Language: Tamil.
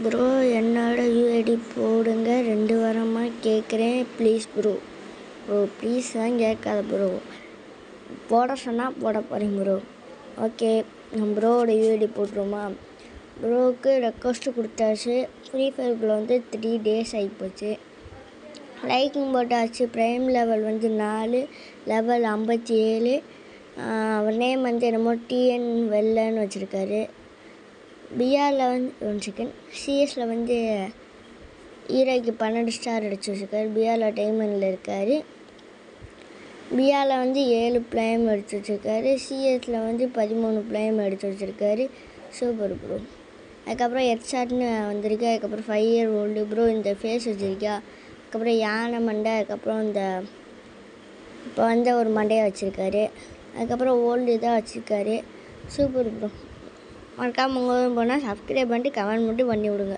ப்ரோ என்னோட யூஐடி போடுங்க 2 வாரமாக கேட்குறேன் ப்ளீஸ் ப்ரோ. ப்ளீஸ் தான் கேட்காத ப்ரோ, போட சொன்னால் போட போகிறேன் ப்ரோ. ஓகே, நம்ம ப்ரோவோட யூஐடி போட்டுருமா? ப்ரோவுக்கு ரெக்வஸ்ட்டு கொடுத்தாச்சு. ஃப்ரீ ஃபயருக்குள்ளே 3 days ஆகிப்போச்சு. லைக்கிங் போட்டாச்சு. Prime level 4, level 57. அவர் நேம் என்னமோ டிஎன் வெள்ளன்னு வச்சுருக்காரு. பிஆரில் 1 செகண்ட், சிஎஸில் ஹீரோய்க்கு 12 ஸ்டார் அடிச்சு வச்சுருக்காரு. பிஆரில் டைமண்டில் இருக்கார். பிஆரில் 7 பிளேம் எடுத்து வச்சுருக்காரு. சிஎஸில் 13 பிளேம் எடுத்து வச்சுருக்காரு. Super bro. அதுக்கப்புறம் ஹெட்ஷாட்னு வந்திருக்கு. அதுக்கப்புறம் 5 year old ப்ரோ. இந்த ஃபேஸ் வச்சுருக்கா. அதுக்கப்புறம் யானை மண்டை, அதுக்கப்புறம் இப்போ ஒரு மண்டையை வச்சுருக்காரு. அதுக்கப்புறம் ஓல்டு இதாக வச்சுருக்காரு. Super bro. மறக்காமல் உங்களும் போனால் சப்ஸ்கிரைப் பண்ணிட்டு கமெண்ட் மட்டும் பண்ணி விடுங்க.